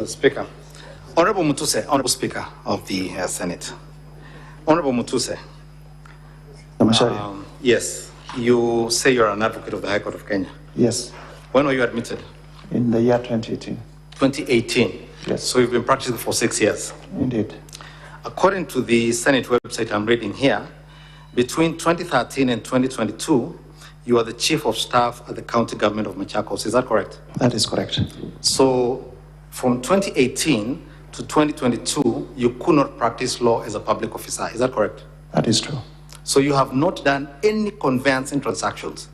Speaker. Honorable Mutuse, Honorable Speaker of the Senate. Honorable Mutuse. Macharia. Yes, you say you're an advocate of the High Court of Kenya. Yes. When were you admitted? In the year 2018. 2018? Yes. So you've been practicing for 6 years? Indeed. According to the Senate website I'm reading here, between 2013 and 2022, you are the Chief of Staff at the County Government of Machakos. Is that correct? That is correct. So from 2018 to 2022, you could not practice law as a public officer. Is that correct? That is true. So you have not done any conveyancing transactions.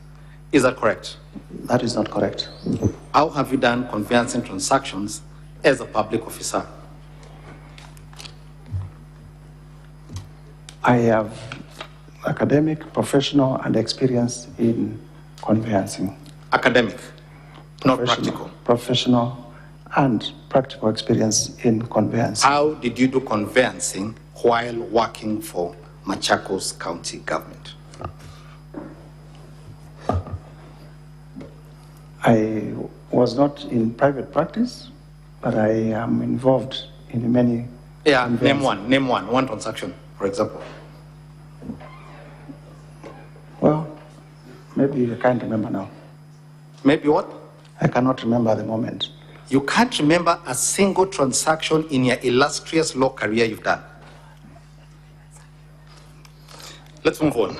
Is that correct? That is not correct. How have you done conveyancing transactions as a public officer? I have academic, professional, and experience in conveyancing. Academic, not practical. Professional and practical experience in conveyancing. How did you do conveyancing while working for Machakos County Government? I was not in private practice, but I am involved in many. Yeah, name one transaction, for example. Well, maybe I can't remember now. Maybe what? I cannot remember at the moment. You can't remember a single transaction in your illustrious law career you've done? Let's move on.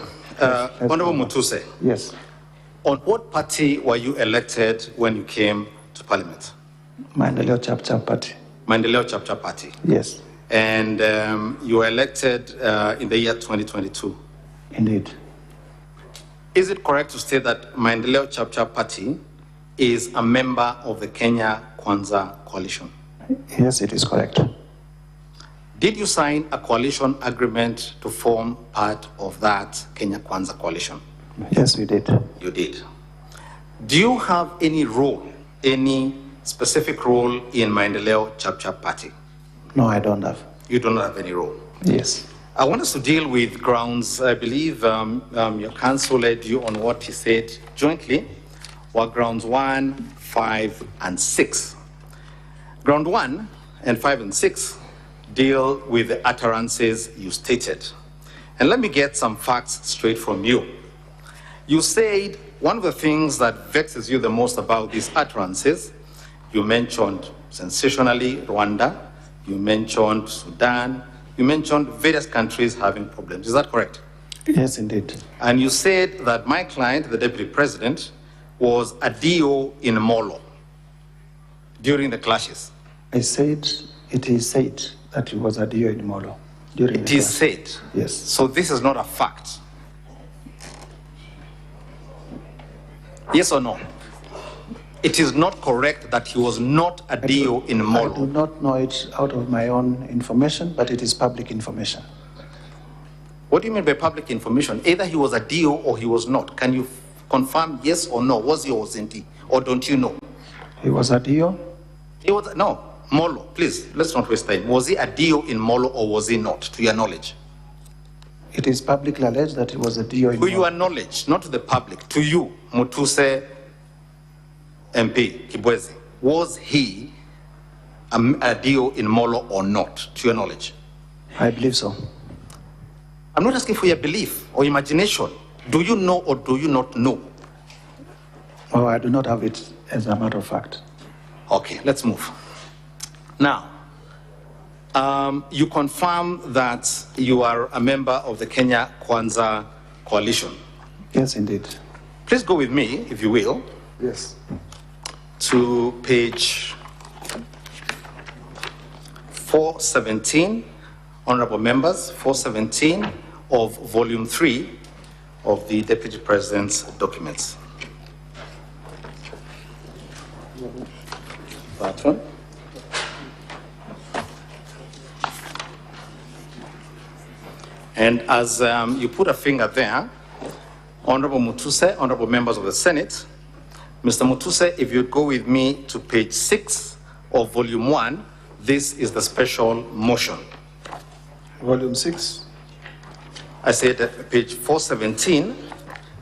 Honorable Mutuse. Yes. On what party were you elected when you came to Parliament? Maendeleo Chapter Party. Maendeleo Chapter Party. Yes. And you were elected in the year 2022. Indeed. Is it correct to state that Maendeleo Chapter Party is a member of the Kenya Kwanza Coalition? Yes, it is correct. Did you sign a coalition agreement to form part of that Kenya Kwanza Coalition? Yes, we did. You did. Do you have any role, any specific role in Maendeleo Chapter Party? No, I don't have. You do not have any role? Yes. I want us to deal with grounds. I believe your counsel led you on what he said jointly were grounds 1, 5, and 6. Ground 1 and 5 and 6 deal with the utterances you stated. And let me get some facts straight from you. You said one of the things that vexes you the most about these utterances, you mentioned sensationally Rwanda, you mentioned Sudan, you mentioned various countries having problems. Is that correct? Yes, indeed. And you said that my client, the deputy president, was a DO in Molo during the clashes. I said, it is said that he was a DO in Molo during It is said? Yes. So this is not a fact? Yes or no? It is not correct that he was not a DO in Molo. I do not know it out of my own information, but it is public information. What do you mean by public information? Either he was a DO or he was not. Can you confirm yes or no? Was he or wasn't he? Or don't you know? He was a DO? He was, no, Molo, please, let's not waste time. Was he a DO in Molo or was he not, to your knowledge? It is publicly alleged that he was a DO in Molo. To your knowledge, not to the public, to you, Mutuse MP Kibwezi, was he a DO in Molo or not, to your knowledge? I believe so. I'm not asking for your belief or imagination. Do you know or do you not know? Oh, I do not have it as a matter of fact. Okay, let's move. Now, you confirm that you are a member of the Kenya Kwanza Coalition. Yes, indeed. Please go with me, if you will. Yes. To page 417, honorable members, 417 of volume 3 of the Deputy President's documents. That one. And as you put a finger there, Honorable Mutuse, honorable members of the Senate, Mr. Mutuse, if you'd go with me to page 6 of volume 1, this is the special motion. Volume 6? I said page 417,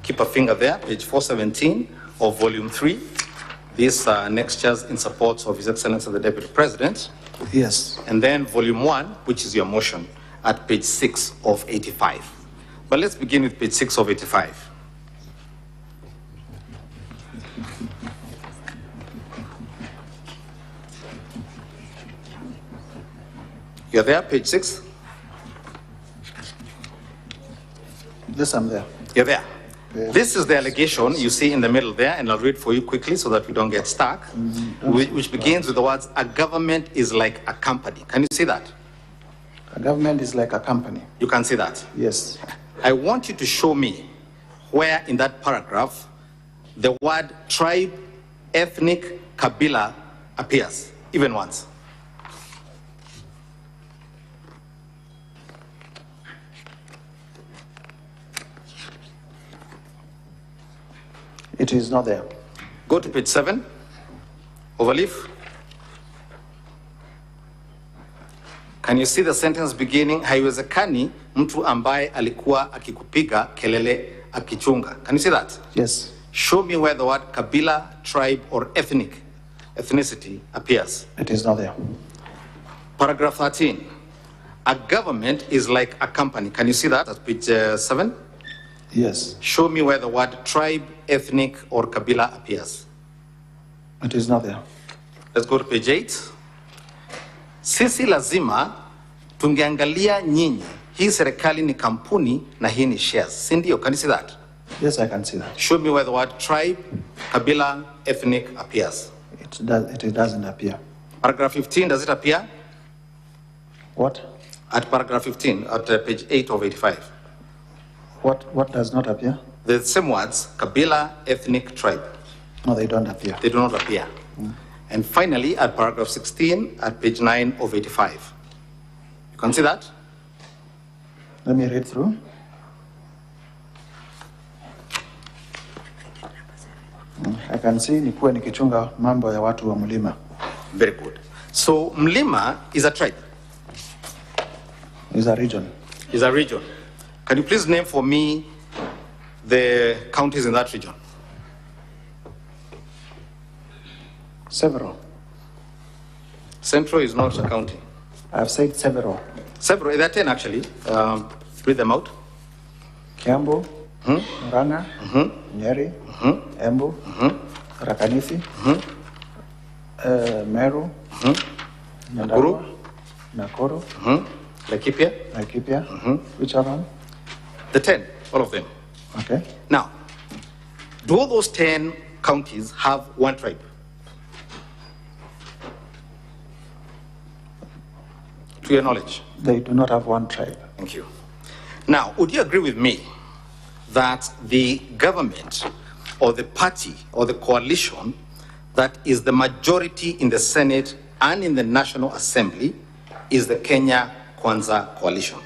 keep a finger there, page 417 of volume 3. These are annexures in support of His Excellency the Deputy President. Yes. And then volume 1, which is your motion, at page 6 of 85. But let's begin with page 6 of 85. You're there, page 6? Yes, I'm there. You're there. Yes. This is the allegation you see in the middle there, and I'll read for you quickly so that we don't get stuck, which begins with the words, a government is like a company. Can you see that? A government is like a company. You can see that? Yes. I want you to show me where in that paragraph the word tribe, ethnic, kabila appears, even once. It is not there. Go to page 7, overleaf. Can you see the sentence beginning, haiwezekani mtu ambaye alikuwa akikupiga kelele akichunga? Can you see that? Yes. Show me where the word kabila, tribe, or ethnicity appears. It is not there. Paragraph 13. A government is like a company. Can you see that? That's page 7. Yes. Show me where the word tribe, ethnic, or kabila appears. It is not there. Let's go to page 8. Sisi lazima tungeangalia nyinyi. Hii serikali ni kampuni na hii ni shares. Si ndio? Can you see that? Yes, I can see that. Show me where the word tribe, kabila, ethnic appears. It doesn't appear. Paragraph 15, does it appear? What? At paragraph 15, at page 8 of 85. What does not appear? The same words, kabila, ethnic, tribe. No, they don't appear. They do not appear. And finally, at paragraph 16, at page 9 of 85. You can see that? Let me read through. I can see nikuwe nikichunga mambo ya watu wa mlima. Very good. So Mlima is a tribe. Is a region. Is a region. Can you please name for me the counties in that region? Several. Central is not a county. I've said several. Several, there are 10 actually. Read them out. Kiambu, Murang'a, Nyeri, Embu, Tharaka-Nithi, Meru, Nyandarua, Nakuru, Laikipia. Which other? The 10, all of them. Okay. Now, do all those 10 counties have one tribe? To your knowledge? They do not have one tribe. Thank you. Now, would you agree with me that the government or the party or the coalition that is the majority in the Senate and in the National Assembly is the Kenya Kwanza coalition?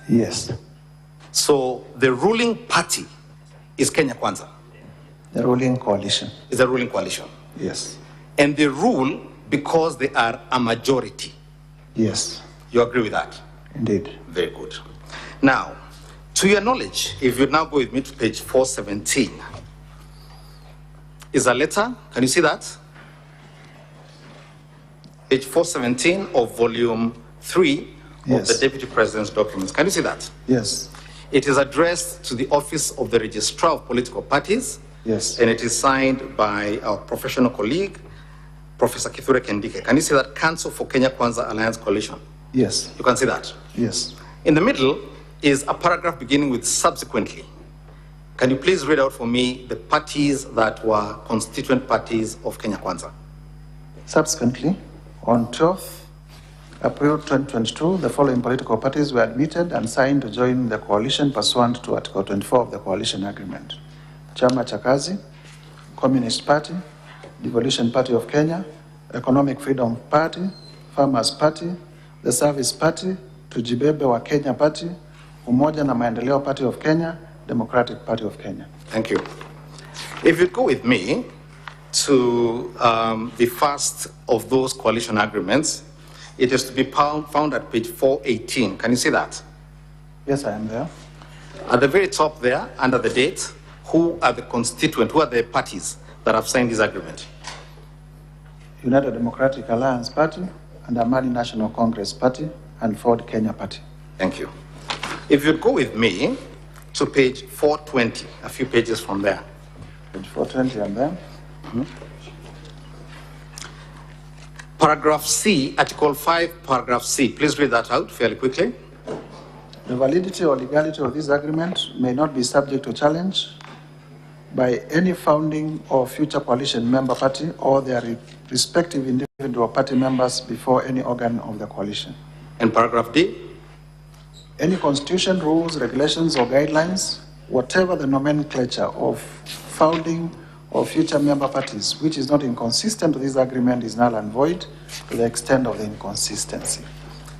Yes. So the ruling party is Kenya Kwanza? The ruling coalition. Is the ruling coalition? Yes. And they rule because they are a majority? Yes. You agree with that? Indeed. Very good. Now, to your knowledge, if you now go with me to page 417, is a letter, can you see that? Page 417 of volume 3 of the Deputy President's documents. Can you see that? Yes. It is addressed to the Office of the Registrar of Political Parties. Yes. And it is signed by our professional colleague, Professor Kithure Kindiki. Can you see that? Council for Kenya Kwanza Alliance Coalition. Yes. You can see that? Yes. In the middle is a paragraph beginning with subsequently. Can you please read out for me the parties that were constituent parties of Kenya Kwanza? Subsequently, on 12th April 2022, the following political parties were admitted and signed to join the coalition pursuant to Article 24 of the Coalition Agreement. Chama cha Kazi, Communist Party, Devolution Party of Kenya, Economic Freedom Party, Farmers Party, the Service Party, Tujibebe wa Kenya Party, Umoja na Maendeleo Party of Kenya, Democratic Party of Kenya. Thank you. If you go with me to the first of those coalition agreements, it is to be found at page 418. Can you see that? Yes, I am there. At the very top there, under the date, who are the constituent, who are the parties that have signed this agreement? United Democratic Alliance Party, and Amani National Congress Party, and Ford Kenya Party. Thank you. If you'd go with me to page 420, a few pages from there. Page 420, I'm there. Paragraph C, Article 5, Paragraph C. Please read that out fairly quickly. The validity or legality of this agreement may not be subject to challenge by any founding or future coalition member party or their respective individual party members before any organ of the coalition. And paragraph D? Any constitution, rules, regulations, or guidelines, whatever the nomenclature of founding or future member parties, which is not inconsistent with this agreement, is null and void to the extent of the inconsistency.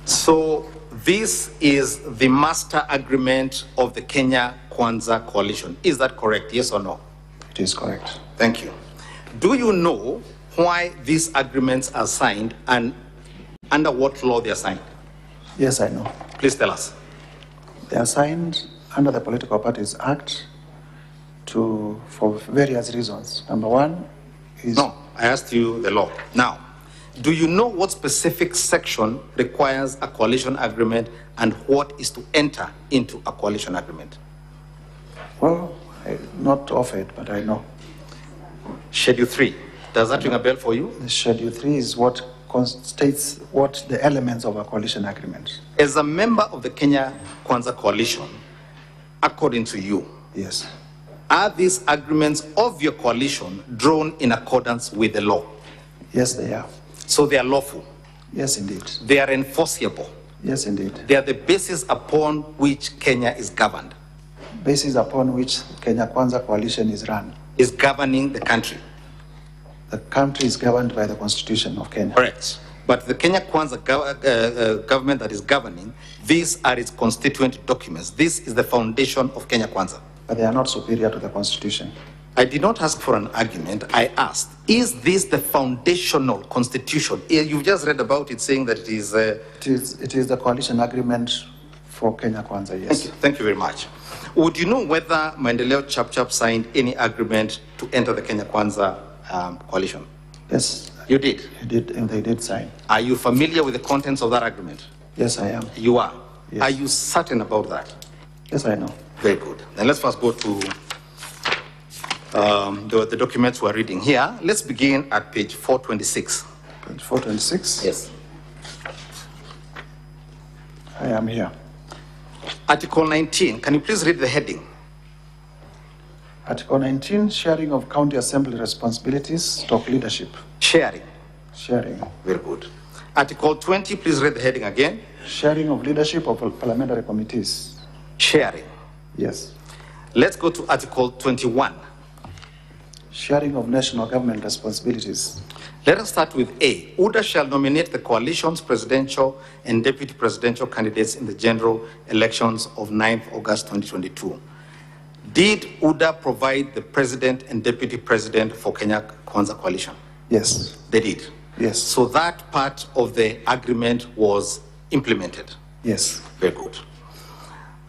So this is the master agreement of the Kenya Kwanza coalition. Is that correct? Yes or no? It is correct. Thank you. Do you know why these agreements are signed and under what law they are signed? Yes, I know. Please tell us. They are signed under the Political Parties Act for various reasons. Number one is... No, I asked you the law. Now, do you know what specific section requires a coalition agreement and what is to enter into a coalition agreement? Well, not off it, but I know. Schedule 3. Does that ring a bell for you? The Schedule 3 is what states what the elements of a coalition agreement. As a member of the Kenya Kwanza coalition, according to you, yes, are these agreements of your coalition drawn in accordance with the law? Yes, they are. So they are lawful? Yes, indeed. They are enforceable? Yes, indeed. They are the basis upon which Kenya is governed? Basis upon which Kenya Kwanza coalition is run. Is governing the country? The country is governed by the Constitution of Kenya. Correct. But the Kenya Kwanza government that is governing, these are its constituent documents. This is the foundation of Kenya Kwanza. But they are not superior to the Constitution. I did not ask for an argument. I asked, is this the foundational constitution? You've just read about it saying that it is... It is the coalition agreement for Kenya Kwanza, yes. Thank you very much. Would you know whether Maendeleo Chap signed any agreement to enter the Kenya Kwanza coalition? Yes. You did? He did, and they did sign. Are you familiar with the contents of that agreement? Yes, I am. You are? Yes. Are you certain about that? Yes, I know. Very good. Then let's first go to the documents we're reading here. Let's begin at page 426. Page 426? Yes. I am here. Article 19. Can you please read the heading? Article 19, sharing of county assembly responsibilities, leadership. Sharing. Sharing. Very good. Article 20, please read the heading again. Sharing of leadership of parliamentary committees. Sharing. Yes. Let's go to Article 21. Sharing of national government responsibilities. Let us start with A. UDA shall nominate the coalition's presidential and deputy presidential candidates in the general elections of 9th August 2022. Did UDA provide the president and deputy president for Kenya Kwanza coalition? Yes. They did? Yes. So that part of the agreement was implemented? Yes. Very good.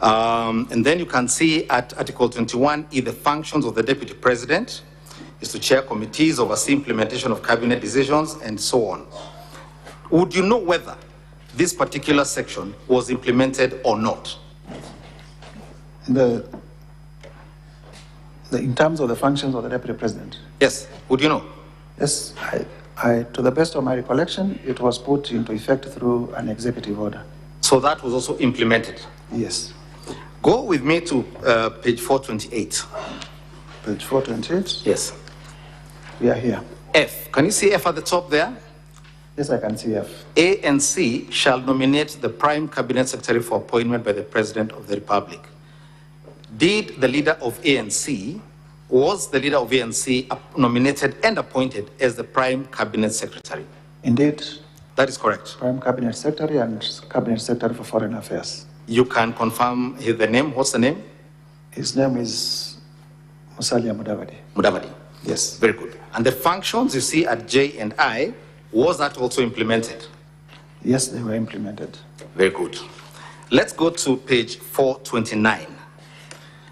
And then you can see at Article 21, the functions of the deputy president is to chair committees, oversee implementation of cabinet decisions, and so on. Would you know whether this particular section was implemented or not? In terms of the functions of the deputy president? Yes. Would you know? Yes. To the best of my recollection, it was put into effect through an executive order. So that was also implemented? Yes. Go with me to page 428. Page 428? Yes. We are here. F. Can you see F at the top there? Yes, I can see F. A and C shall nominate the prime cabinet secretary for appointment by the President of the Republic. Did the leader of ANC, was the leader of ANC nominated and appointed as the prime cabinet secretary? Indeed. That is correct. Prime cabinet secretary and cabinet secretary for foreign affairs. You can confirm the name. What's the name? His name is Musalia Mudavadi. Mudavadi. Yes. Very good. And the functions you see at J and I, was that also implemented? Yes, they were implemented. Very good. Let's go to page 429.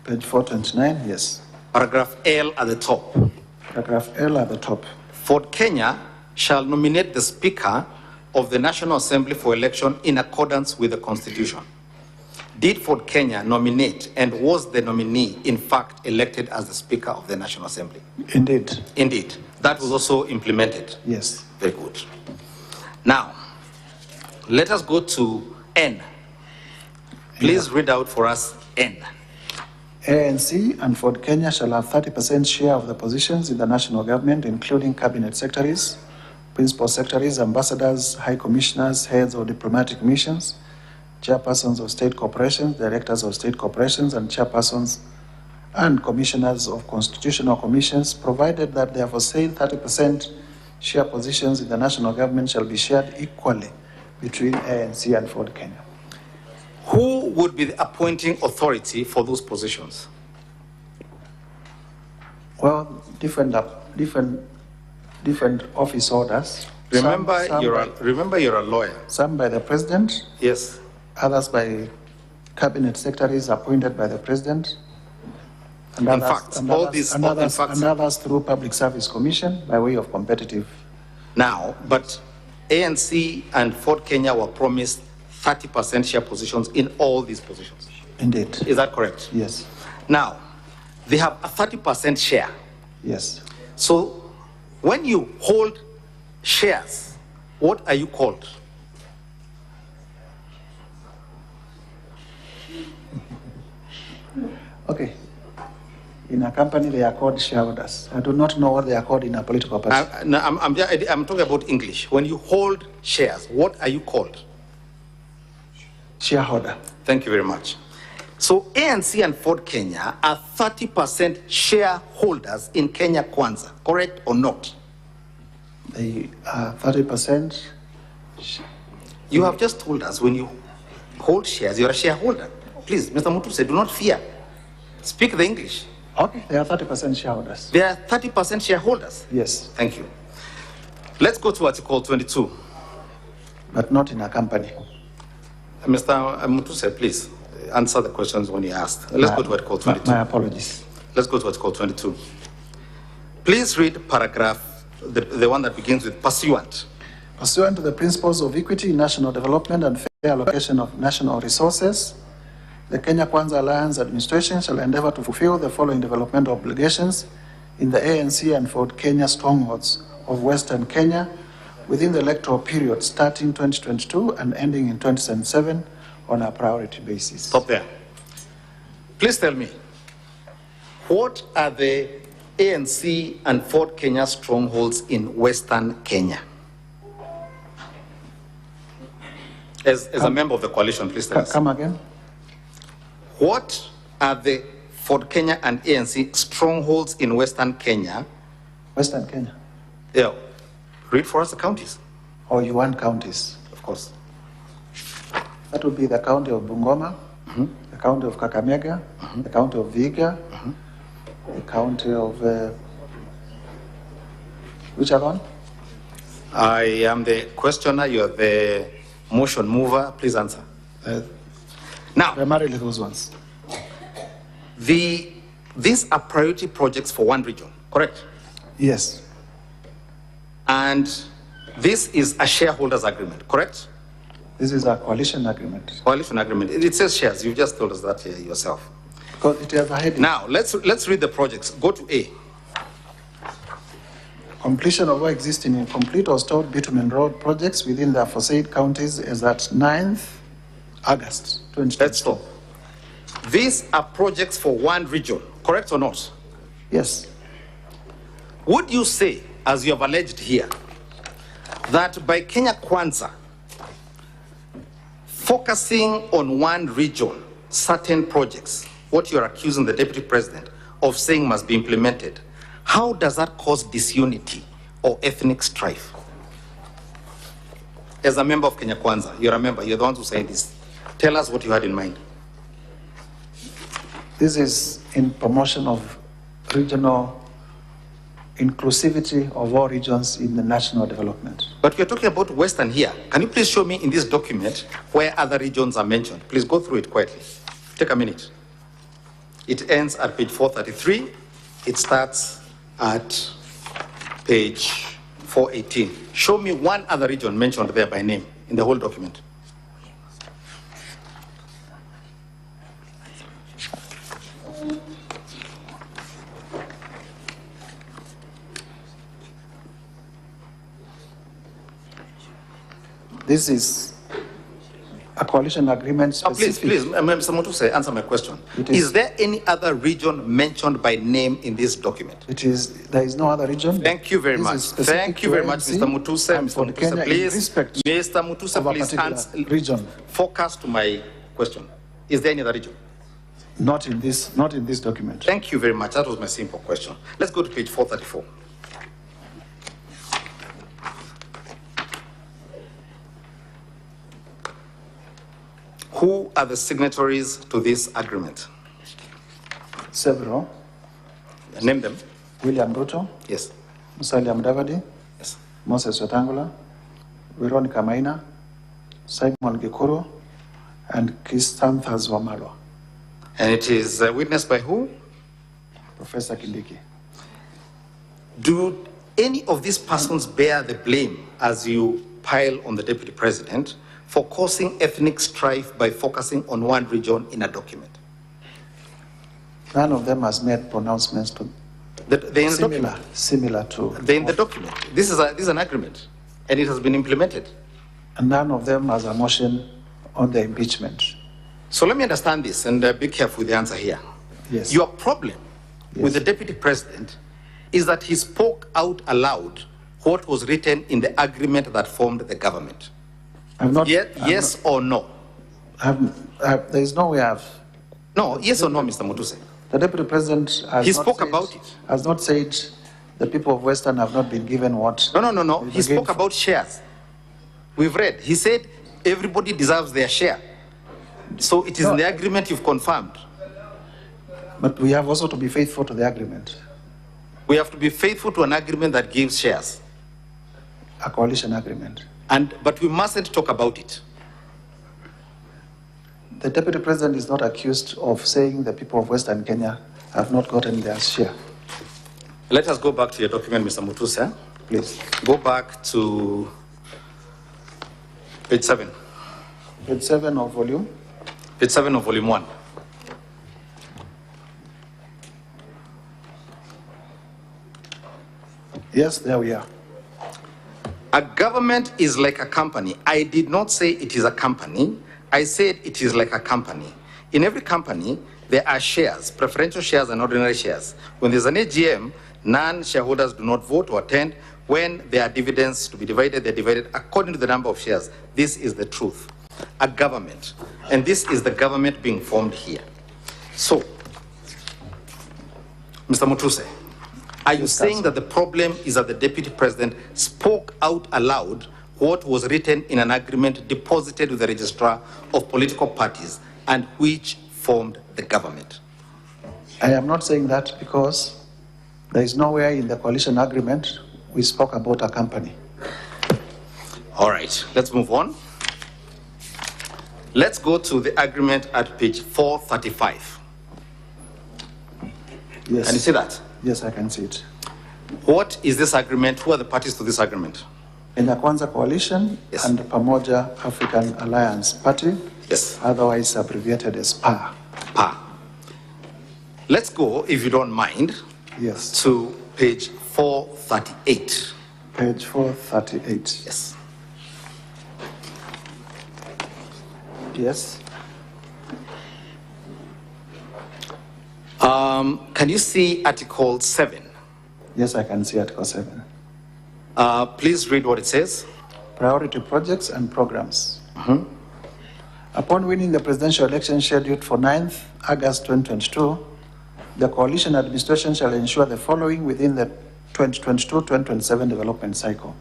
Page 429, yes. Paragraph L at the top. Paragraph L at the top. Ford Kenya shall nominate the Speaker of the National Assembly for election in accordance with the Constitution. Did Ford Kenya nominate, and was the nominee in fact elected as the Speaker of the National Assembly? Indeed. Indeed. That was also implemented? Yes. Very good. Now, let us go to N. Please read out for us N. ANC and Ford Kenya shall have 30% share of the positions in the national government, including cabinet secretaries, principal secretaries, ambassadors, high commissioners, heads of diplomatic missions, chairpersons of state corporations, directors of state corporations, and chairpersons and commissioners of constitutional commissions, provided that their foresaid 30% share positions in the national government shall be shared equally between ANC and Ford Kenya. Who would be the appointing authority for those positions? Well, different office orders. Remember, you're a lawyer. Some by the president. Yes. Others by cabinet secretaries appointed by the president. And others through Public Service Commission by way of competitive. Now, but ANC and Ford Kenya were promised 30% share positions in all these positions. Indeed. Is that correct? Yes. Now, they have a 30% share. Yes. So, when you hold shares, what are you called? Okay. In a company, they are called shareholders. I do not know what they are called in a political party. I'm talking about English. When you hold shares, what are you called? Shareholder. Thank you very much. So ANC and Ford Kenya are 30% shareholders in Kenya Kwanza, correct or not? They are 30%. You have just told us when you hold shares, you're a shareholder. Please, Mr. Mutuse, do not fear. Speak the English. Okay, they are 30% shareholders. They are 30% shareholders? Yes. Thank you. Let's go to Article 22. But not in a company. Mr. Mutuse, please answer the questions when you asked. Let's go to Article 22. My apologies. Let's go to Article 22. Please read paragraph, the one that begins with pursuant. Pursuant to the principles of equity, national development, and fair allocation of national resources, the Kenya Kwanza Alliance administration shall endeavor to fulfill the following developmental obligations in the ANC and Ford Kenya strongholds of Western Kenya within the electoral period starting 2022 and ending in 2077 on a priority basis. Stop there. Please tell me, what are the ANC and Ford Kenya strongholds in Western Kenya? As a member of the coalition, please tell us. Come again. What are the Ford Kenya and ANC strongholds in Western Kenya? Western Kenya. Yeah. Read for us the counties. Or you want counties? Of course. That would be the county of Bungoma, the county of Kakamega, the county of Vihiga, the county of... which other one? I am the questioner, you're the motion mover. Please answer. Now, primarily those ones. These are priority projects for one region, correct? Yes. And this is a shareholders agreement, correct? This is a coalition agreement. Coalition agreement. It says shares. You've just told us that here yourself. Because it has a heading. Now, let's read the projects. Go to A. Completion of all existing incomplete or stalled bitumen road projects within the aforesaid counties is at 9th August 2020. Let's stop. These are projects for one region, correct or not? Yes. Would you say, as you have alleged here, that by Kenya Kwanza focusing on one region, certain projects, what you're accusing the deputy president of saying must be implemented, how does that cause disunity or ethnic strife? As a member of Kenya Kwanza, you're a member, you're the ones who say this. Tell us what you had in mind. This is in promotion of regional inclusivity of all regions in the national development. But we're talking about Western here. Can you please show me in this document where other regions are mentioned? Please go through it quietly. Take a minute. It ends at page 433. It starts at page 418. Show me one other region mentioned there by name in the whole document. This is a coalition agreement specific. Please, Mr. Mutuse, answer my question. Is there any other region mentioned by name in this document? There is no other region. Thank you very much. Thank you very much, Mr. Mutuse. Mr. Mutuse, please. Mr. Mutuse, please answer. Region. Focus to my question. Is there any other region? Not in this document. Thank you very much. That was my simple question. Let's go to page 434. Who are the signatories to this agreement? Several. Name them. William Ruto. Yes. Musalia Mudavadi. Yes. Moses Wetangula. Veronica Maina. Simon Gikuru. And Chrysanthus Wamalwa. And it is witnessed by who? Professor Kindiki. Do any of these persons bear the blame as you pile on the deputy president for causing ethnic strife by focusing on one region in a document? None of them has made pronouncements to similar to. They're in the document. This is an agreement, and it has been implemented. And none of them has a motion on the impeachment. So let me understand this, and be careful with the answer here. Yes. Your problem with the deputy president is that he spoke out aloud what was written in the agreement that formed the government. Yes or no? There is no way I've... No, yes or no, Mr. Mutuse? The deputy president has not said the people of Western have not been given what... No. He spoke about shares. We've read. He said everybody deserves their share. So it is in the agreement you've confirmed. But we have also to be faithful to the agreement. We have to be faithful to an agreement that gives shares. A coalition agreement. But we mustn't talk about it. The deputy president is not accused of saying the people of Western Kenya have not gotten their share. Let us go back to your document, Mr. Mutuse. Please. Go back to page 7. Page 7 of volume? Page 7 of volume 1. Yes, there we are. A government is like a company. I did not say it is a company. I said it is like a company. In every company, there are shares, preferential shares and ordinary shares. When there's an AGM, non-shareholders do not vote or attend. When there are dividends to be divided, they're divided according to the number of shares. This is the truth. A government. And this is the government being formed here. So, Mr. Mutuse, are you saying that the problem is that the deputy president spoke out aloud what was written in an agreement deposited with the registrar of political parties and which formed the government? I am not saying that because there is nowhere in the coalition agreement we spoke about a company. All right, let's move on. Let's go to the agreement at page 435. Yes. Can you see that? Yes, I can see it. What is this agreement? Who are the parties to this agreement? Kenya Kwanza Coalition and Pamoja African Alliance Party, otherwise abbreviated as PAA. PAA. Let's go, if you don't mind, to page 438. Page 438. Yes. Yes. Can you see Article 7? Yes, I can see Article 7. Please read what it says. Priority projects and programs. Upon winning the presidential election scheduled for 9th August 2022, the coalition administration shall ensure the following within the 2022-2027 development cycle.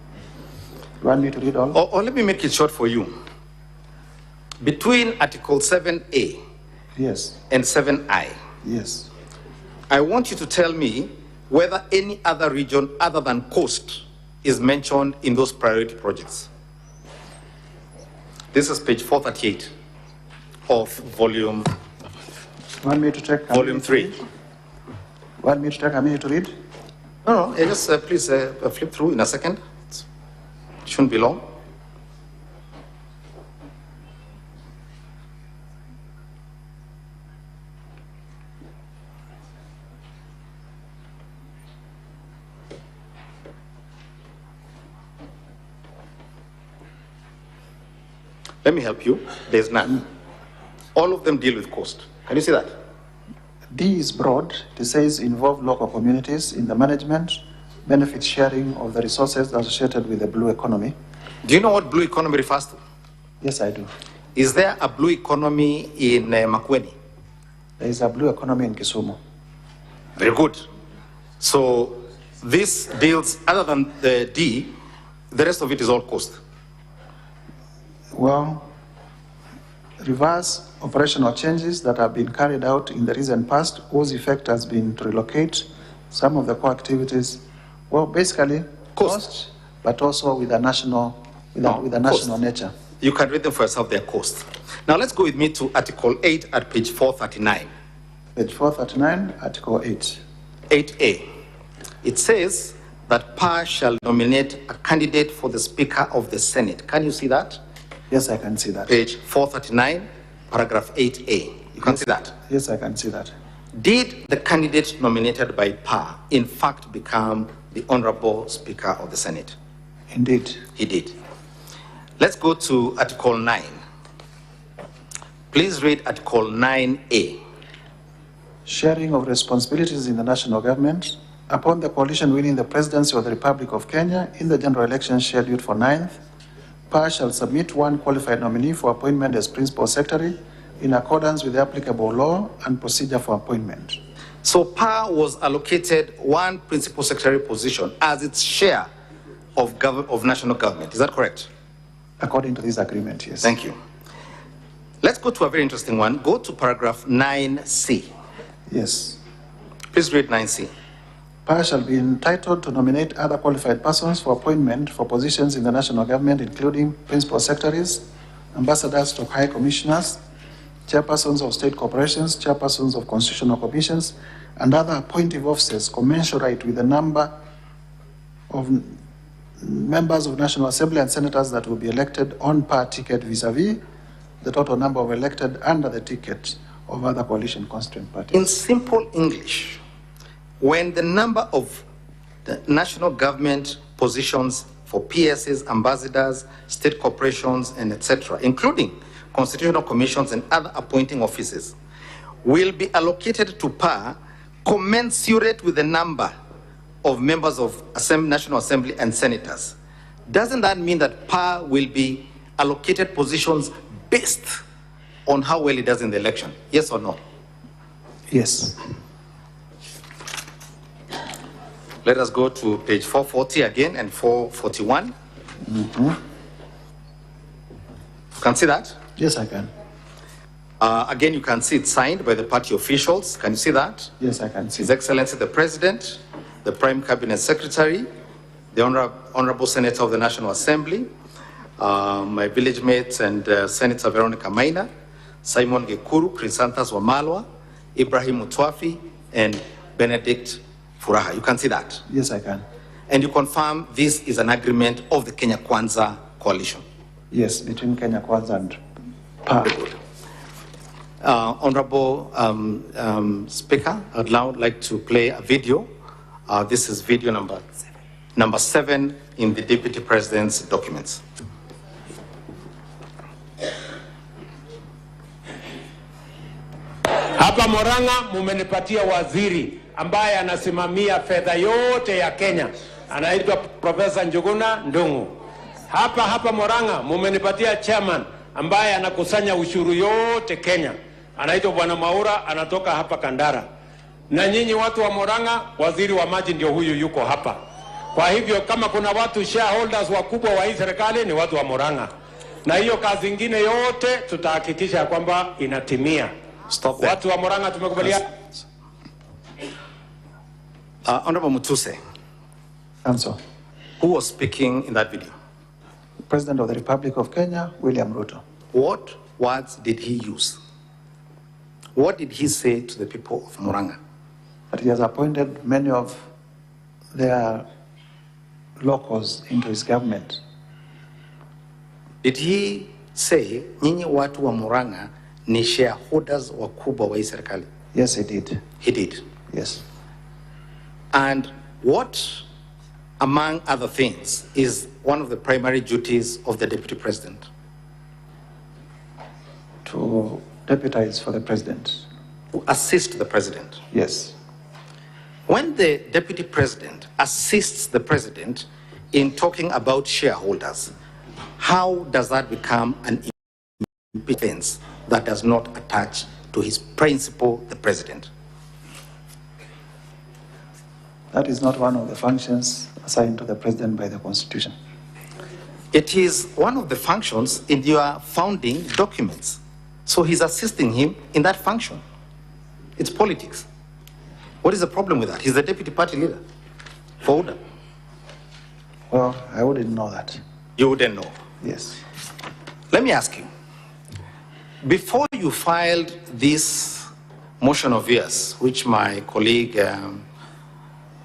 You want me to read all? Or let me make it short for you. Between Article 7A and 7I, I want you to tell me whether any other region other than Coast is mentioned in those priority projects. This is page 438 of volume. Want me to take volume 3. Want me to take a minute to read? No, just please flip through in a second. shouldn't be long. Let me help you. There's none. All of them deal with cost. Can you see that? D is broad. It says involve local communities in the management, benefit sharing of the resources associated with the blue economy. Do you know what blue economy refers to? Yes, I do. Is there a blue economy in Mwengi? There is a blue economy in Kisumu. Very good. So this deals, other than the D, the rest of it is all cost. Well, reverse operational changes that have been carried out in the recent past, whose effect has been to relocate some of the core activities. Well, basically, cost, but also with a national, with a national nature. You can read them for yourself, their cost. Now let's go with me to Article 8 at page 439. Page 439, Article 8. 8A. It says that PAR shall nominate a candidate for the Speaker of the Senate. Can you see that? Yes, I can see that. Page 439, paragraph 8A. You can see that? Yes, I can see that. Did the candidate nominated by PAR in fact become the Honorable Speaker of the Senate? Indeed. He did. Let's go to Article 9. Please read Article 9A. Sharing of responsibilities in the national government. Upon the coalition winning the presidency of the Republic of Kenya in the general election scheduled for 9th, PAR shall submit one qualified nominee for appointment as Principal Secretary in accordance with the applicable law and procedure for appointment. So PAR was allocated one Principal Secretary position as its share of national government. Is that correct? According to this agreement, yes. Thank you. Let's go to a very interesting one. Go to paragraph 9C. Yes. Please read 9C. PAR shall be entitled to nominate other qualified persons for appointment for positions in the national government, including principal secretaries, ambassadors to high commissioners, chairpersons of state corporations, chairpersons of constitutional commissions, and other appointive officers commensurate with the number of members of National Assembly and senators that will be elected on PAR ticket vis-a-vis the total number of elected under the ticket of other coalition constituent parties. In simple English, when the number of the national government positions for PSs, ambassadors, state corporations, and etc., including constitutional commissions and other appointing offices, will be allocated to PAR commensurate with the number of members of National Assembly and senators, doesn't that mean that PAR will be allocated positions based on how well it does in the election? Yes or no? Yes. Let us go to page 440 again and 441. You can see that? Yes, I can. Again, you can see it signed by the party officials. Can you see that? Yes, I can see. His Excellency the President, the Prime Cabinet Secretary, the Honorable Senator of the National Assembly, my village mates and Senator Veronica Maina, Simon Gekuru, Chrysanthus Wamalwa, Ibrahim Mutwafi, and Benedict Furaha. You can see that? Yes, I can. And you confirm this is an agreement of the Kenya Kwanza coalition? Yes, between Kenya Kwanza and PAR. Very good. Honorable Speaker, I'd now like to play a video. This is video number 7 in the Deputy President's documents. Hapa Murang'a mumenipatia waziri ambaye anasimamia fedha yote ya Kenya. Anaitwa Profesa Njuguna Ndung'u. Hapa Murang'a mumenipatia chairman ambaye anakusanya ushuru yote Kenya. Anaitwa Bwana Maura, anatoka hapa Kandara. Na nyinyi watu wa Murang'a, waziri wa maji ndio huyu yuko hapa. Kwa hivyo kama kuna watu shareholders wakubwa wa hii serikali ni watu wa Murang'a. Na hiyo kazi nyingine yote tutahakikisha kwamba inatimia. Stop there. Watu wa Murang'a tumekubalia. Honorable Mutuse. Answer. Who was speaking in that video? The President of the Republic of Kenya, William Ruto. What words did he use? What did he say to the people of Murang'a? But he has appointed many of their locals into his government. Did he say, nyinyi watu wa Murang'a ni shareholders wakubwa wa hii serikali? Yes, he did. He did. Yes. And what, among other things, is one of the primary duties of the deputy president? To deputize for the president. To assist the president. Yes. When the deputy president assists the president in talking about shareholders, how does that become an impedance that does not attach to his principal, the president? That is not one of the functions assigned to the president by the Constitution. It is one of the functions in your founding documents. So he's assisting him in that function. It's politics. What is the problem with that? He's the deputy party leader for UDA. Well, I wouldn't know that. You wouldn't know? Yes. Let me ask you, before you filed this motion of yours, which my colleague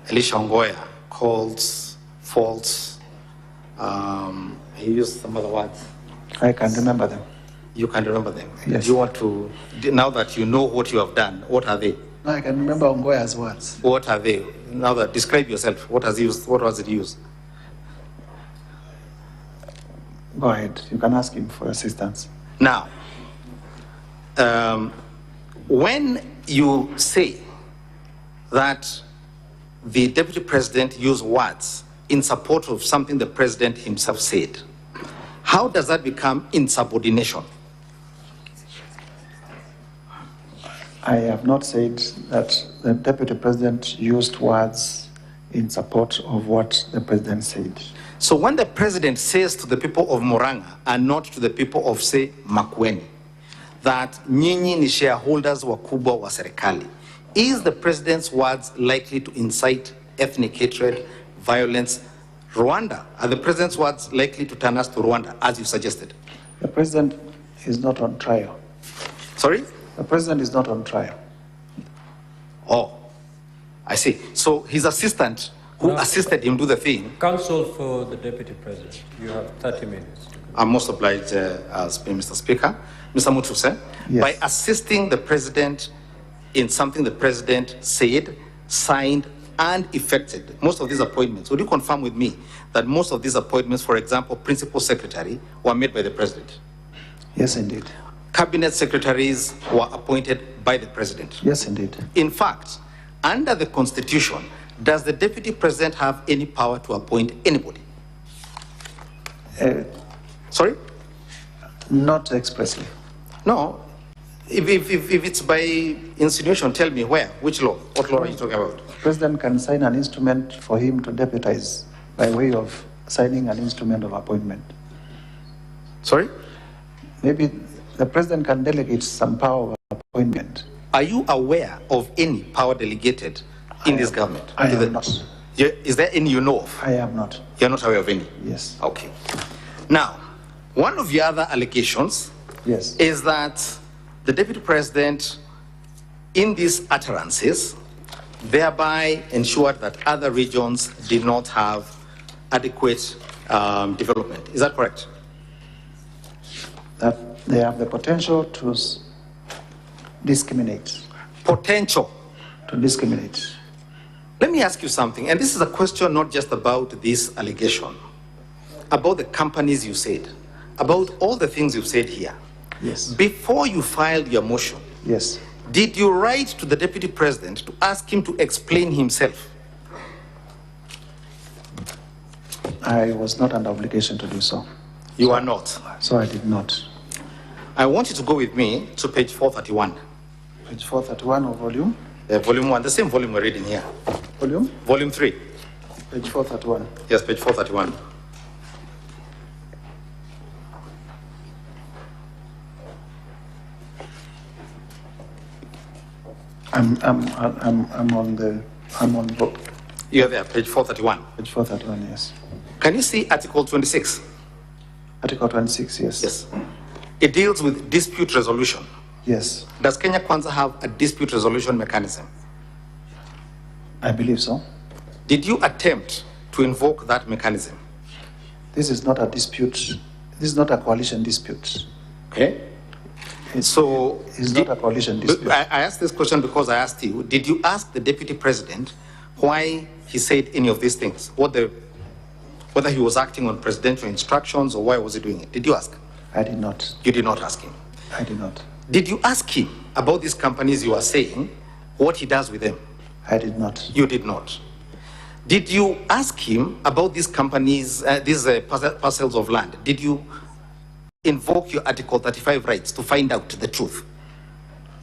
Elisha Ongoya calls false, he used some other words. I can remember them. You can remember them? Yes. You want to, now that you know what you have done, what are they? No, I can remember Ongoya's words. What are they? Now that, describe yourself. What was it used? Go ahead. You can ask him for assistance. Now, when you say that the deputy president used words in support of something the president himself said, how does that become insubordination? I have not said that the deputy president used words in support of what the president said. So when the president says to the people of Murang'a and not to the people of, say, Makueni, that nyinyi ni shareholders wakubwa wa serikali, is the president's words likely to incite ethnic hatred, violence? Rwanda, are the president's words likely to turn us to Rwanda, as you suggested? The president is not on trial. Sorry? The president is not on trial. Oh, I see. So his assistant who assisted him do the thing. Counsel for the deputy president, you have 30 minutes. I'm most obliged, Mr. Speaker. Mr. Mutuse, yes. By assisting the president in something the president said, signed, and effected, most of these appointments, would you confirm with me that most of these appointments, for example, principal secretary, were made by the president? Yes, indeed. Cabinet secretaries were appointed by the president? Yes, indeed. In fact, under the Constitution, does the deputy president have any power to appoint anybody? Sorry? Not expressly. No. If it's by insinuation, tell me where, which law, what law are you talking about? The president can sign an instrument for him to deputize by way of signing an instrument of appointment. Sorry? Maybe the president can delegate some power of appointment. Are you aware of any power delegated in this government? I am not. Is there any you know of? I am not. You're not aware of any? Yes. Okay. Now, one of the other allegations Yes. is that the deputy president, in these utterances, thereby ensured that other regions did not have adequate development. Is that correct? That they have the potential to discriminate. Potential. To discriminate. Let me ask you something, and this is a question not just about this allegation, about the companies you said, about all the things you've said here. Yes. Before you filed your motion, Yes. did you write to the deputy president to ask him to explain himself? I was not under obligation to do so. You are not. So I did not. I want you to go with me to page 431. Page 431 of volume. Volume 1, the same volume we're reading here. Volume? Volume 3. Page 431. Yes, page 431. I'm on book. You're there, page 431. Page 431, yes. Can you see Article 26? Article 26, yes. Yes. It deals with dispute resolution. Yes, Does Kenya Kwanza have a dispute resolution mechanism? I believe so. Did you attempt to invoke that mechanism? This is not a dispute. This is not a coalition dispute. Okay. It's not a coalition dispute. I asked this question because I asked you, did you ask the deputy president why he said any of these things? Whether he was acting on presidential instructions or why was he doing it? Did you ask? I did not. You did not ask him? I did not. Did you ask him about these companies you are saying, what he does with them? I did not. You did not. Did you ask him about these companies, these parcels of land? Did you invoke your Article 35 rights to find out the truth?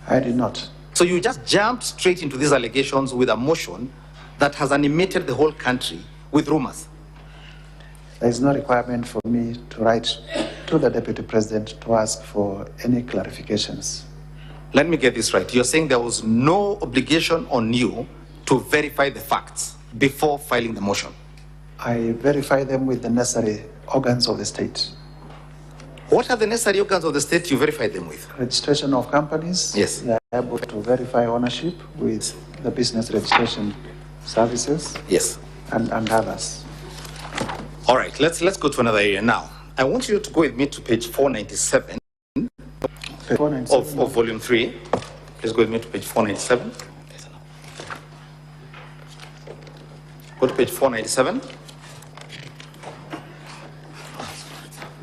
I did not. So you just jumped straight into these allegations with a motion that has animated the whole country with rumors. There is no requirement for me to write to the Deputy President to ask for any clarifications. Let me get this right. You're saying there was no obligation on you to verify the facts before filing the motion? I verify them with the necessary organs of the state. What are the necessary organs of the state you verify them with? Registration of companies. Yes. They are able to verify ownership with the business registration services. Yes. And others. All right, let's go to another area now. I want you to go with me to page 497, of volume 3. Please go with me to page 497. Go to page 497.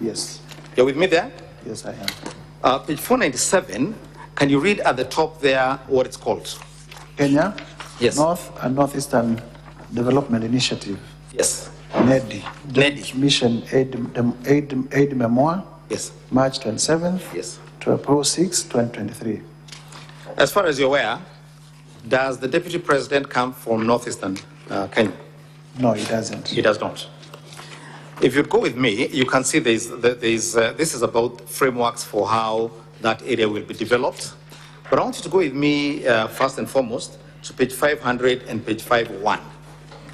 Yes. You're with me there? Yes, I am. Page 497, can you read at the top there what it's called? Kenya, Yes. North and Northeastern Development Initiative. Yes. NEDI. NEDI. Mission Aid Memoir. Yes. March 27th. Yes. To April 6, 2023. As far as you're aware, does the Deputy President come from Northeastern Kenya? No, he doesn't. He does not. If you go with me, you can see this is about frameworks for how that area will be developed. But I want you to go with me first and foremost to page 500 and page 501.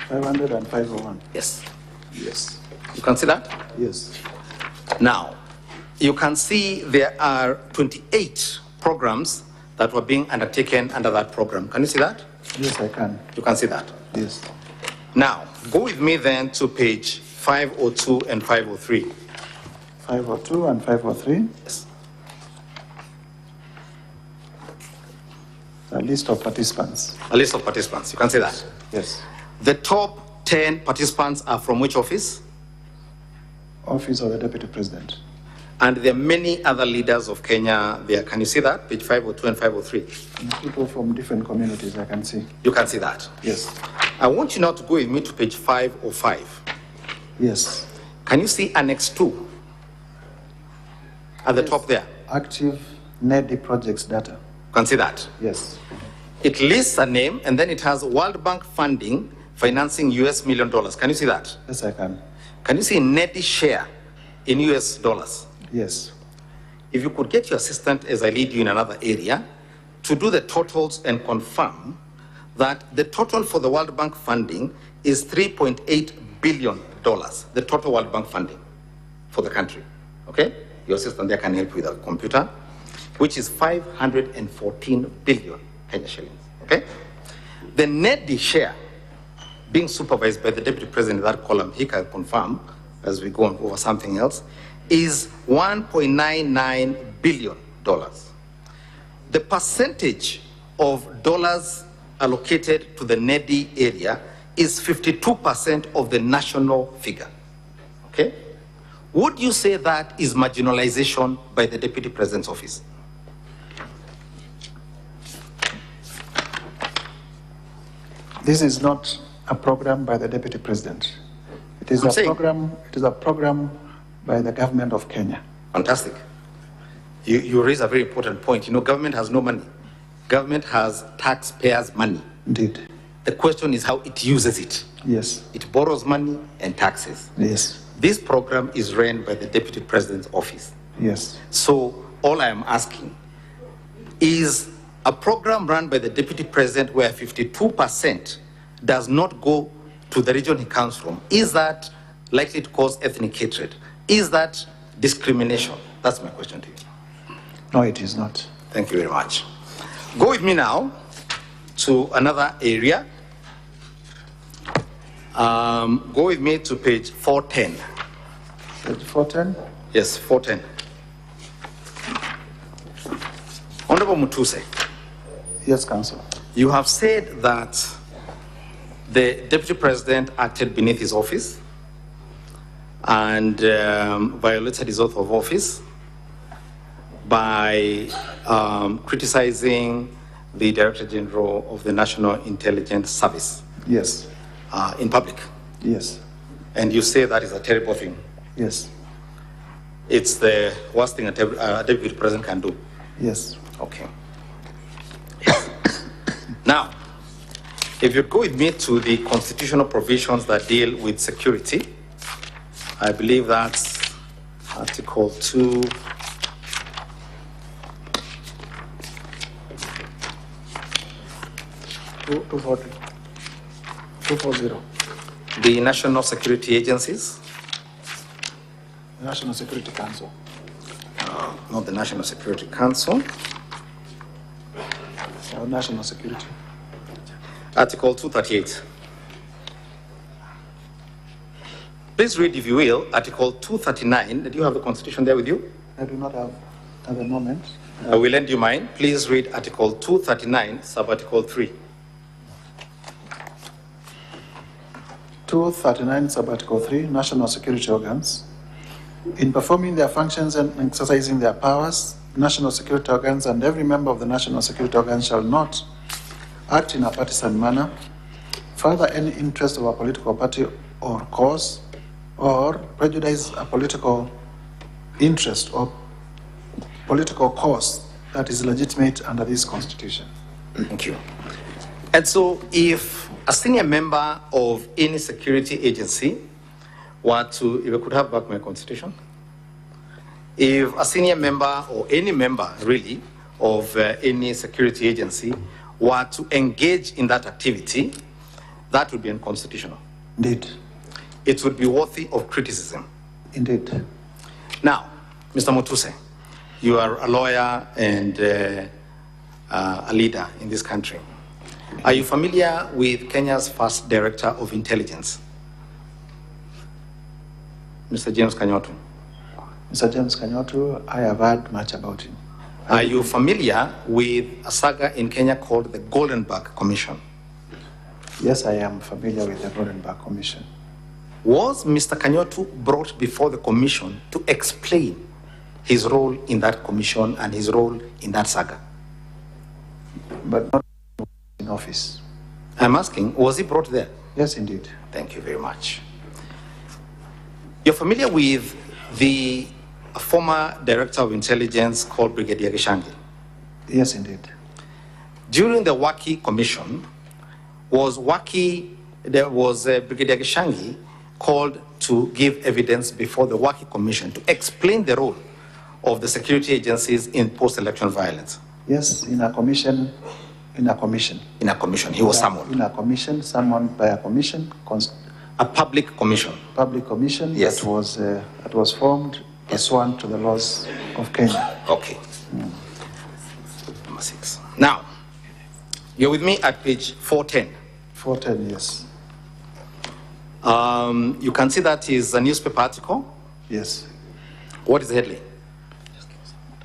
500 and 501. Yes. Yes. You can see that? Yes. Now, you can see there are 28 programs that were being undertaken under that program. Can you see that? Yes, I can. You can see that? Yes. Now, go with me then to page 502 and 503. 502 and 503. Yes. A list of participants. A list of participants. You can see that? Yes. The top 10 participants are from which office? Office of the Deputy President. And there are many other leaders of Kenya there. Can you see that? Page 502 and 503. And people from different communities, I can see. You can see that? Yes. I want you now to go with me to page 505. Yes. Can you see Annex 2 at the top there? Active NEDI projects data. You can see that? Yes. It lists a name and then it has World Bank funding financing $1 million. Can you see that? Yes, I can. Can you see NEDI share in US dollars? Yes. If you could get your assistant as I lead you in another area to do the totals and confirm that the total for the World Bank funding is $3.8 billion, the total World Bank funding for the country. Okay? Your assistant there can help you with a computer, which is 514 billion Kenya shillings. Okay? The NEDI share being supervised by the Deputy President in that column, he can confirm as we go on over something else, is $1.99 billion. The percentage of dollars allocated to the NEDI area is 52% of the national figure. Okay? Would you say that is marginalization by the Deputy President's office? This is not a program by the Deputy President. It is a program by the government of Kenya. Fantastic. You raise a very important point. You know, government has no money. Government has taxpayers' money. Indeed. The question is how it uses it. Yes. It borrows money and taxes. Yes. This program is run by the Deputy President's office. Yes. So all I am asking is a program run by the Deputy President where 52% does not go to the region he comes from. Is that likely to cause ethnic hatred? Is that discrimination? That's my question to you. No, it is not. Thank you very much. Go with me now to another area. Go with me to page 410. Page 410? Yes, 410. Honorable Mutuse, Yes, Council. you have said that the Deputy President acted beneath his office and violated his oath of office by criticizing the Director General of the National Intelligence Service Yes. in public. Yes. And you say that is a terrible thing. Yes. It's the worst thing a Deputy President can do. Yes. Okay. Now, if you go with me to the constitutional provisions that deal with security, I believe that's Article 2. Two 240. The National Security Agencies, National Security Council. not the National Security Council. Or National Security. Article 238. Please read, if you will, Article 239. Do you have the Constitution there with you? I do not have at the moment. I will lend you mine. Please read Article 239, sub-article 3. 239, sub-article 3, national security organs. In performing their functions and exercising their powers, national security organs and every member of the national security organs shall not act in a partisan manner, further any interest of a political party or cause, or prejudice a political interest or political cause that is legitimate under this Constitution. Thank you. And so if a senior member of any security agency were to, if I could have back my Constitution, if a senior member or any member really of any security agency were to engage in that activity, that would be unconstitutional. Indeed. It would be worthy of criticism. Indeed. Now, Mr. Mutuse, you are a lawyer and a leader in this country. Are you familiar with Kenya's first Director of Intelligence, Mr. James Kanyotu? Mr. James Kanyotu, I have heard much about him. Are you familiar with a saga in Kenya called the Goldenberg Commission? Yes, I am familiar with the Goldenberg Commission. Was Mr. Kanyotu brought before the commission to explain his role in that commission and his role in that saga? But not in office. I'm asking, was he brought there? Yes, indeed. Thank you very much. You're familiar with the former Director of Intelligence called Brigadier Gishangi? Yes, indeed. During the Waki Commission, there was Brigadier Gishangi called to give evidence before the Waki Commission to explain the role of the security agencies in post-election violence? Yes, in a commission. In a commission. In a commission, he was summoned. In a commission, summoned by a commission. A public commission. Public commission. Yes. that was formed pursuant to the laws of Kenya. Okay. Number 6. Now, you're with me at page 410. 410, yes. You can see that is a newspaper article. Yes. What is the headline?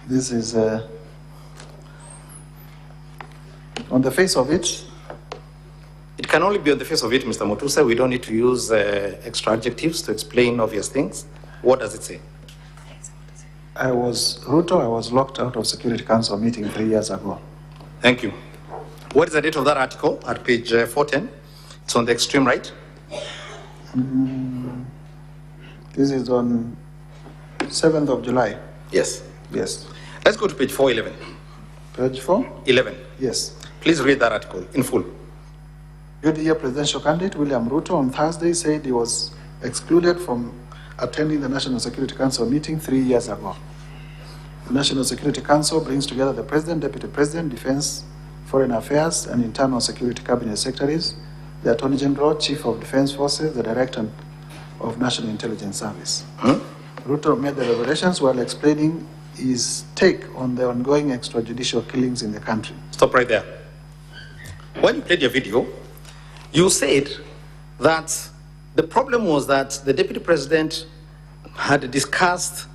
This is, on the face of it. It can only be on the face of it, Mr. Mutuse. We don't need to use extra adjectives to explain obvious things. What does it say? I was locked out of Security Council meeting 3 years ago. Thank you. What is the date of that article at page 410? It's on the extreme right. This is on 7th of July. Yes. Yes. Let's go to page 411. Page 11. Yes. Please read that article in full. UDA presidential candidate William Ruto on Thursday said he was excluded from attending the National Security Council meeting 3 years ago. The National Security Council brings together the President, Deputy President, Defense, Foreign Affairs, and Internal Security Cabinet Secretaries, the Attorney General, Chief of Defense Forces, the Director of National Intelligence Service. Ruto made the revelations while explaining his take on the ongoing extrajudicial killings in the country. Stop right there. When you played your video, you said that the problem was that the Deputy President had discussed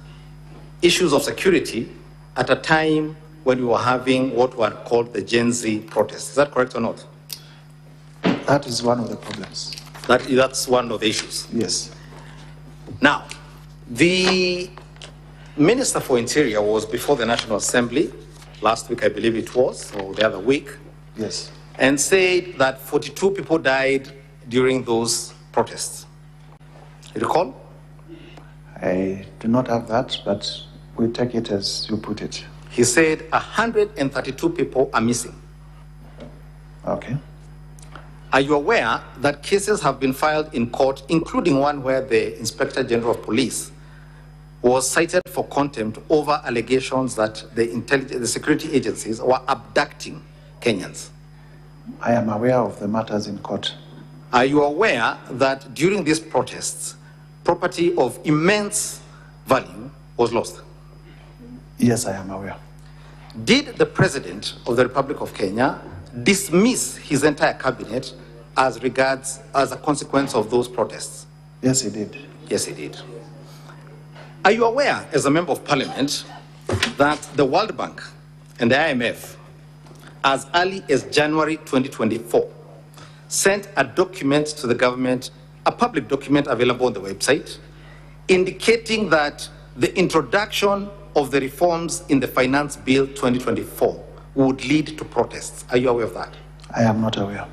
issues of security at a time when we were having what were called the Gen Z protests. Is that correct or not? That is one of the problems. That's one of the issues. Yes. Now, the Minister for Interior was before the National Assembly last week, I believe it was, or the other week. Yes. And said that 42 people died during those protests. You recall? I do not have that, but we take it as you put it. He said 132 people are missing. Okay. Are you aware that cases have been filed in court, including one where the Inspector General of Police was cited for contempt over allegations that the security agencies were abducting Kenyans? I am aware of the matters in court. Are you aware that during these protests, property of immense value was lost? Yes, I am aware. Did the President of the Republic of Kenya dismiss his entire cabinet as a consequence of those protests? Yes, he did. Yes, he did. Are you aware, as a member of parliament, that the World Bank and the IMF, as early as January 2024, sent a document to the government, a public document available on the website, indicating that the introduction of the reforms in the Finance Bill 2024 would lead to protests? Are you aware of that? I am not aware.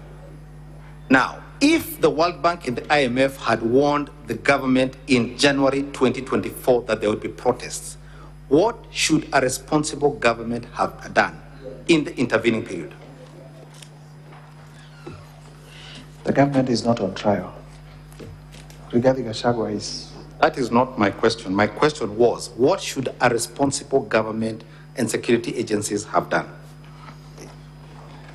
Now, if the World Bank and the IMF had warned the government in January 2024 that there would be protests, what should a responsible government have done in the intervening period? The government is not on trial. Rigathi Gachagua is. That is not my question. My question was, what should a responsible government and security agencies have done?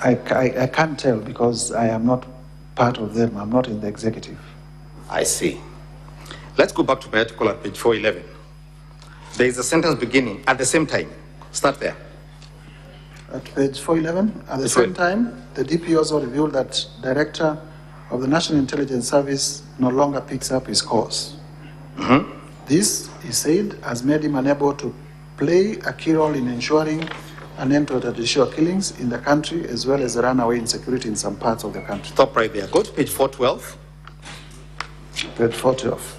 I can't tell because I am not part of them. I'm not in the executive. I see. Let's go back to my article at page 411. There is a sentence beginning at the same time. Start there. At page 411, at the same time, the DP also revealed that Director of the National Intelligence Service no longer picks up his course. This, he said, has made him unable to play a key role in ensuring an end to judicial killings in the country, as well as the runaway insecurity in some parts of the country. Stop right there. Go to page 412. Page 412.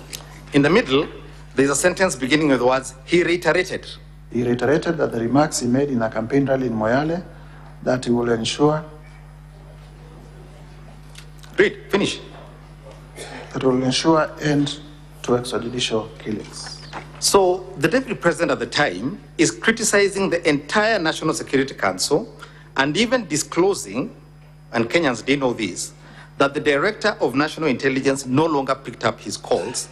In the middle, there is a sentence beginning with the words, he reiterated. He reiterated that the remarks he made in a campaign rally in Moyale, that he will ensure. Read, finish. That will ensure end to extrajudicial killings. So the Deputy President at the time is criticizing the entire National Security Council and even disclosing, and Kenyans didn't know this, that the Director of National Intelligence no longer picked up his calls,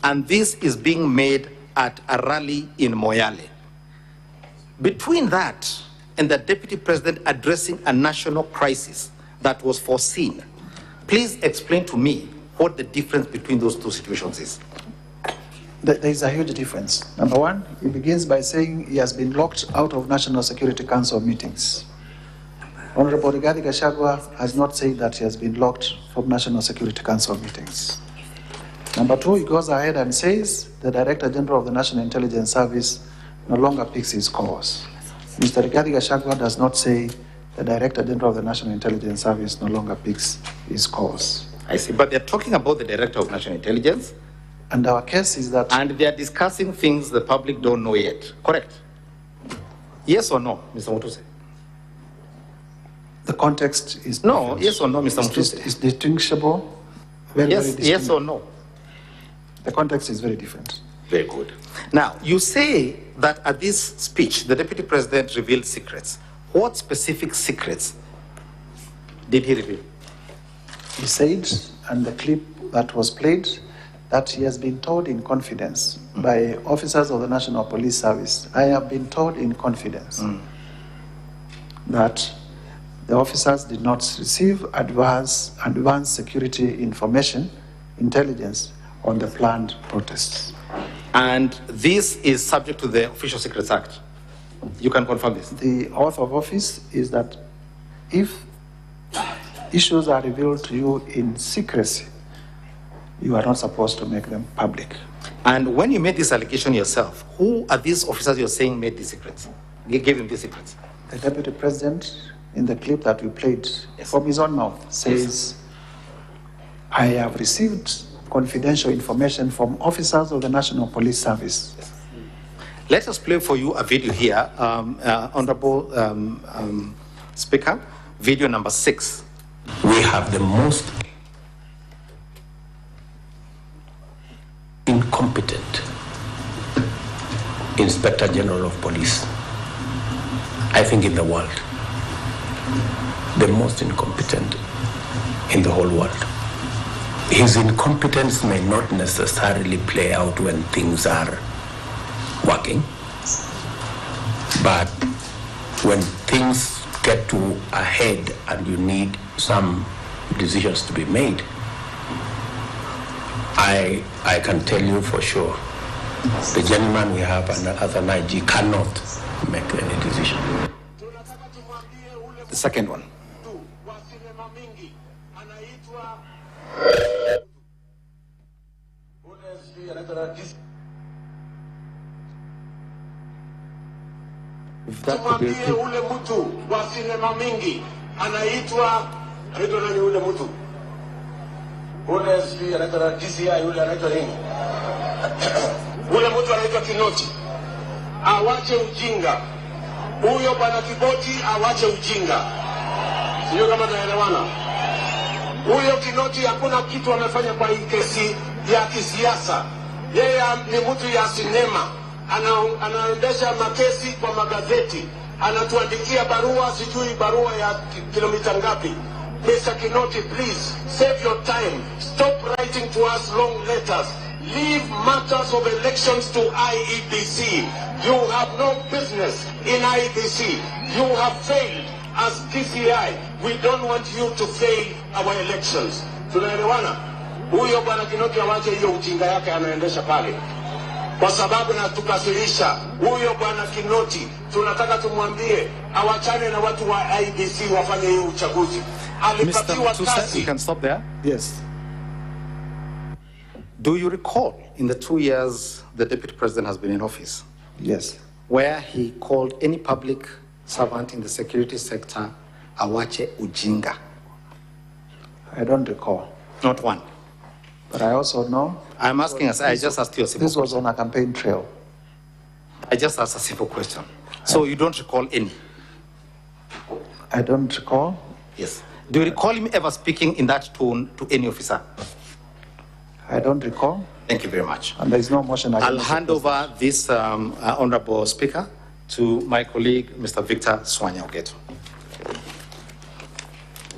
and this is being made at a rally in Moyale. Between that and the Deputy President addressing a national crisis that was foreseen, please explain to me what the difference between those two situations is. There is a huge difference. Number one, he begins by saying he has been locked out of National Security Council meetings. Honorable Rigathi Gachagua has not said that he has been locked from National Security Council meetings. Number two, he goes ahead and says the Director General of the National Intelligence Service no longer picks his calls. Mr. Rigathi Gachagua does not say the Director General of the National Intelligence Service no longer picks his calls. I see, but they're talking about the Director of National Intelligence. And our case is that... And they're discussing things the public don't know yet, correct? Yes or no, Mr. Mutuse? The context is... No, different. yes or no, Mr. Mutuse? It's distinguishable. Very Yes or no? The context is very different. Very good. Now, you say that at this speech, the Deputy President revealed secrets. What specific secrets did he reveal? He said, and the clip that was played, that he has been told in confidence by officers of the National Police Service. I have been told in confidence that the officers did not receive advanced security information, intelligence on the planned protests. And this is subject to the Official Secrets Act. You can confirm this. The oath of office is that if issues are revealed to you in secrecy, you are not supposed to make them public. And when you made this allegation yourself, who are these officers you're saying made these secrets? Gave him these secrets? The Deputy President, in the clip that we played, from his own mouth, says, I have received confidential information from officers of the National Police Service. Let us play for you a video here, Honorable Speaker, video number 6. We have the most incompetent Inspector General of Police, I think, in the world. The most incompetent in the whole world. His incompetence may not necessarily play out when things are working, but when things get to a head and you need some decisions to be made, I can tell you for sure, the gentleman we have as an IG cannot make any decision. The second one. Tumwambie ule mtu wa sinema mingi anaitwa nani ule mtu? Ule sijui anaitwa DCI, ule anaitwa nini? Ule mtu anaitwa Kinoti. Awache ujinga. Huyo bwana Kiboti awache ujinga. Sio kama tunaelewana. Huyo Kinoti hakuna kitu amefanya kwa hii kesi ya kisiasa. Yeye ni mtu ya sinema. Anaendesha makesi kwa magazeti. Anatuandikia barua, sijui barua ya kilomita ngapi. Mr. Kinoti, please, save your time. Stop writing to us long letters. Leave matters of elections to IEBC. You have no business in IEBC. You have failed as DCI. We don't want you to fail our elections. Tunaelewana? Huyo bwana Kinoti awache hiyo ujinga yake anaendesha pale. Kwa sababu natukasirisha. Huyo bwana Kinoti tunataka tumwambie awachane na watu wa IEBC wafanye hiyo uchaguzi. Mr. Mutuse, you can stop there. Yes. Do you recall in the 2 years the Deputy President has been in office? Yes. Where he called any public servant in the security sector awache ujinga? I don't recall. Not one. But I also know. I'm asking us, I just asked you a simple This was question. on a campaign trail. I just asked a simple question. So you don't recall any? I don't recall. Yes. Do you recall him ever speaking in that tone to any officer? I don't recall. Thank you very much. And there is no motion. I'll hand over this, Honorable Speaker, to my colleague, Mr. Victor Swanya Ogeto.